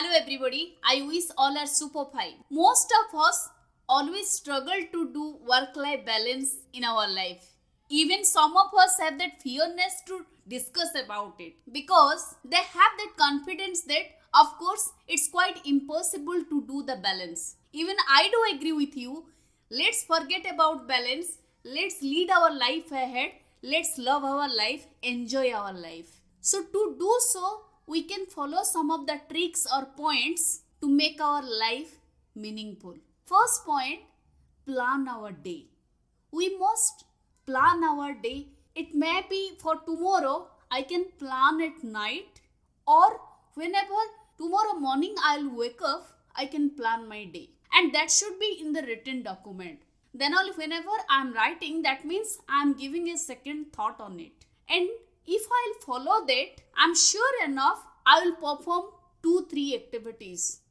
Hello everybody, I wish all are super fine. Most of us always struggle to do work-life balance in our life. Even some of us have that fearness to discuss about it because they have that confidence that of course it's quite impossible to do the balance. Even I do agree with you. Let's forget about balance. Let's lead our life ahead. Let's love our life, enjoy our life. So to do so, we can follow some of the tricks or points to make our life meaningful. First point, plan our day. We must plan our day. It may be for tomorrow, I can plan at night, or whenever tomorrow morning I'll wake up, I can plan my day. And that should be in the written document. Then only whenever I'm writing, that means I'm giving a second thought on it. And if I'll follow that, I'm sure enough I will perform 2-3 activities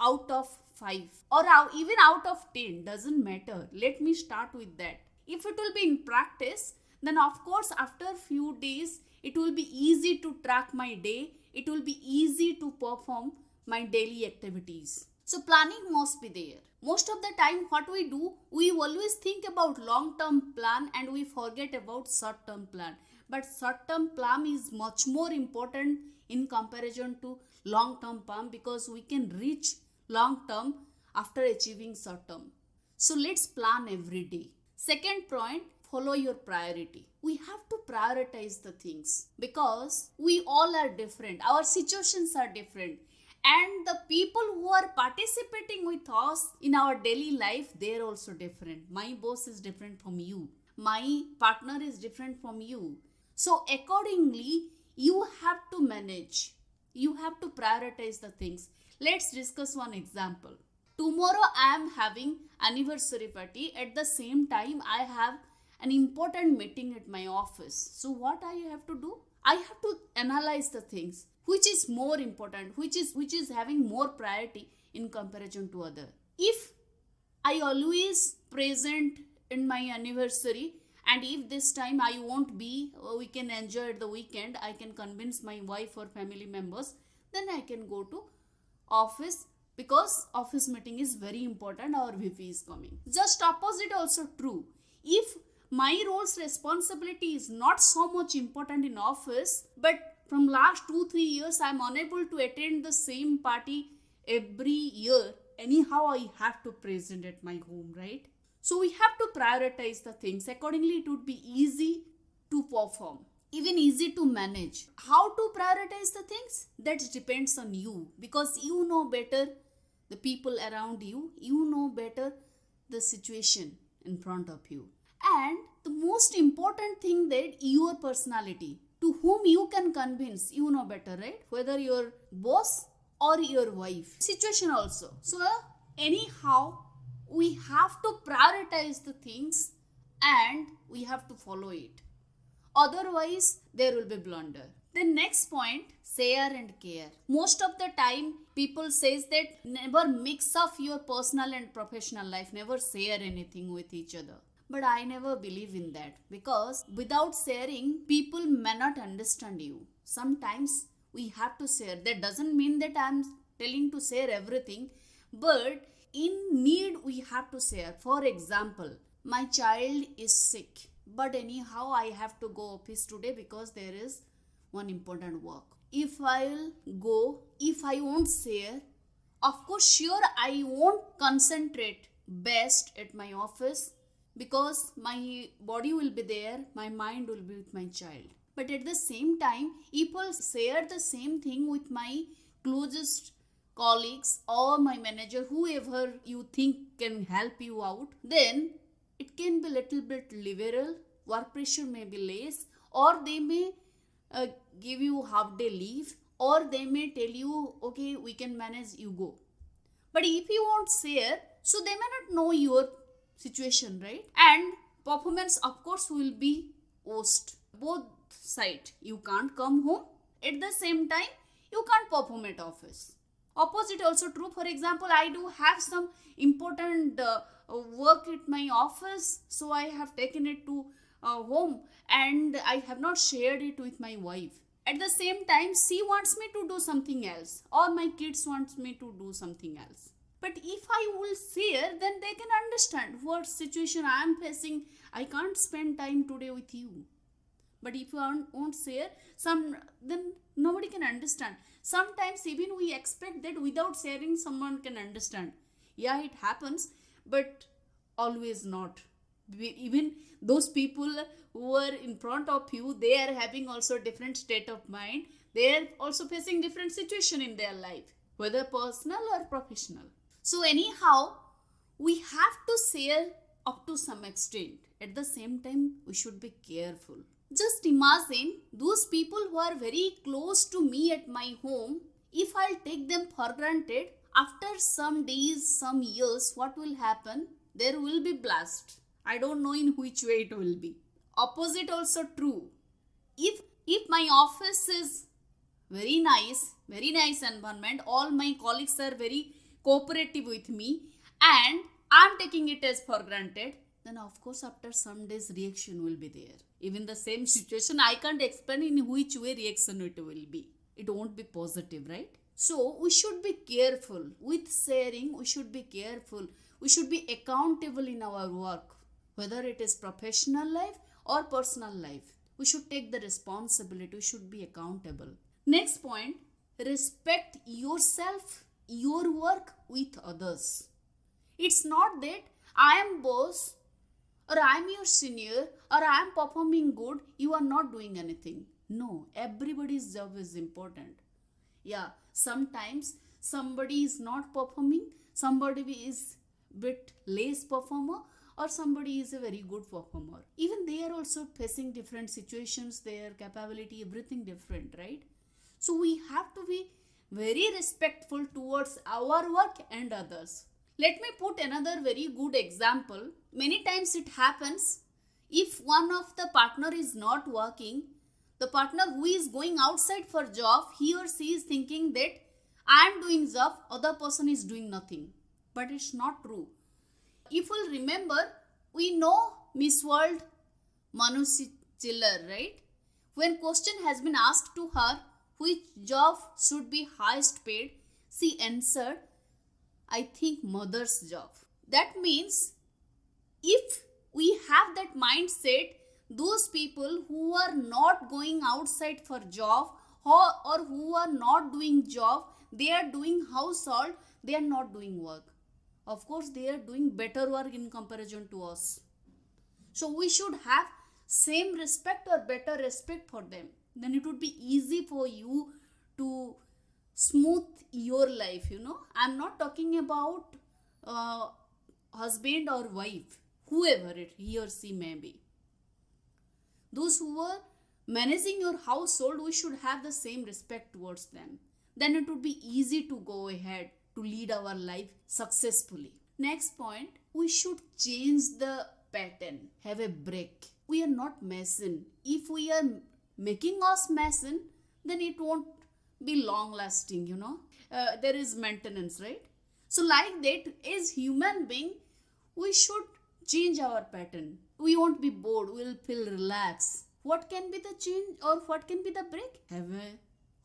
out of 5 or even out of 10, doesn't matter. Let me start with that. If it will be in practice, then of course after few days it will be easy to track my day. It will be easy to perform my daily activities. So planning must be there. Most of the time what we do, we always think about long-term plan and we forget about short-term plan. But short-term plan is much more important in comparison to long-term plan because we can reach long-term after achieving short-term. So let's plan every day. Second point, follow your priority. We have to prioritize the things because we all are different. Our situations are different. And the people who are participating with us in our daily life, they're also different. My boss is different from you. My partner is different from you. So accordingly, you have to manage. You have to prioritize the things. Let's discuss one example. Tomorrow I am having anniversary party. At the same time, I have an important meeting at my office. So what I have to do? I have to analyze the things. Which is more important? Which is having more priority in comparison to other? If I always present in my anniversary, and if this time I won't be, we can enjoy the weekend, I can convince my wife or family members, then I can go to office because office meeting is very important, our VP is coming. Just opposite also true. If my role's responsibility is not so much important in office, but from last 2-3 years I am unable to attend the same party every year, anyhow I have to present at my home, right? So we have to prioritize the things. Accordingly, it would be easy to perform, even easy to manage. How to prioritize the things? That depends on you because you know better the people around you. You know better the situation in front of you. And the most important thing that your personality, to whom you can convince, you know better, right? Whether your boss or your wife. Situation also. So anyhow, we have to prioritize the things and we have to follow it. Otherwise, there will be blunder. The next point, share and care. Most of the time, people says that never mix up your personal and professional life. Never share anything with each other. But I never believe in that because without sharing, people may not understand you. Sometimes we have to share. That doesn't mean that I'm telling to share everything, but in need we have to share. For example, my child is sick, but anyhow I have to go office today because there is one important work. If I'll go, if I won't share, of course sure I won't concentrate best at my office because my body will be there, my mind will be with my child. But at the same time, if I'll share the same thing with my closest colleagues or my manager, whoever you think can help you out, then it can be little bit liberal, work pressure may be less, or they may give you half day leave, or they may tell you, okay, we can manage, you go. But if you won't share, so they may not know your situation, right? And performance of course will be worst. Both side. You can't come home. At the same time, you can't perform at office. Opposite also true. For example, I do have some important work at my office, so I have taken it to home and I have not shared it with my wife. At the same time, she wants me to do something else, or my kids wants me to do something else. But if I will share, then they can understand what situation I am facing. I can't spend time today with you. But if you won't share, then nobody can understand. Sometimes even we expect that without sharing, someone can understand. Yeah, it happens, but always not. Even those people who are in front of you, they are having also different state of mind. They are also facing different situation in their life, whether personal or professional. So anyhow, we have to share up to some extent. At the same time, we should be careful. Just imagine those people who are very close to me at my home. If I'll take them for granted, after some days, some years, what will happen? There will be blast. I don't know in which way it will be. Opposite also true. If my office is very nice environment, all my colleagues are very cooperative with me, and I'm taking it as for granted, then of course after some days reaction will be there. Even the same situation, I can't explain in which way reaction it will be. It won't be positive, right? So we should be careful with sharing. We should be careful. We should be accountable in our work, whether it is professional life or personal life. We should take the responsibility. We should be accountable. Next point, respect yourself, your work with others. It's not that I am boss or I am your senior or I am performing good, you are not doing anything. No, everybody's job is important. Yeah, sometimes somebody is not performing, somebody is bit less performer, or somebody is a very good performer. Even they are also facing different situations, their capability, everything different, right? So we have to be very respectful towards our work and others. Let me put another very good example. Many times it happens, if one of the partner is not working, the partner who is going outside for job, he or she is thinking that I am doing job, other person is doing nothing. But it's not true. If you'll remember, we know Miss World Manushi Chiller, right? When question has been asked to her, which job should be highest paid, she answered, I think mother's job. That means if we have that mindset, those people who are not going outside for job or who are not doing job, they are doing household, they are not doing work. Of course, they are doing better work in comparison to us. So we should have same respect or better respect for them. Then it would be easy for you to smooth your life, I'm not talking about husband or wife, whoever he or she may be. Those who are managing your household, we should have the same respect towards them. Then it would be easy to go ahead to lead our life successfully. Next point, we should change the pattern, have a break. We are not mason. If we are making us mason, then it won't be long lasting, there is maintenance, right? So like that, as human being, we should change our pattern. We won't be bored, we'll feel relaxed. What can be the change or what can be the break? Have a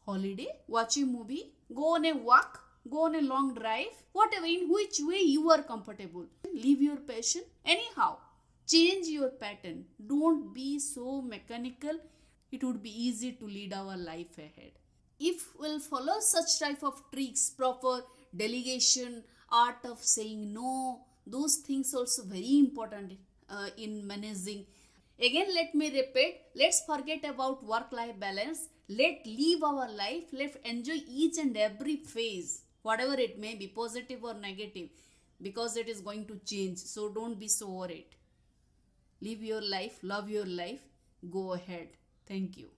holiday, watch a movie, go on a walk, go on a long drive, whatever, in which way you are comfortable. Leave your passion. Anyhow, change your pattern. Don't be so mechanical. It would be easy to lead our life ahead. If we'll follow such type of tricks, proper delegation, art of saying no, those things also very important in managing. Again, let me repeat, let's forget about work-life balance. Let's live our life. Let's enjoy each and every phase, whatever it may be, positive or negative, because it is going to change. So don't be so worried. Live your life, love your life, go ahead. Thank you.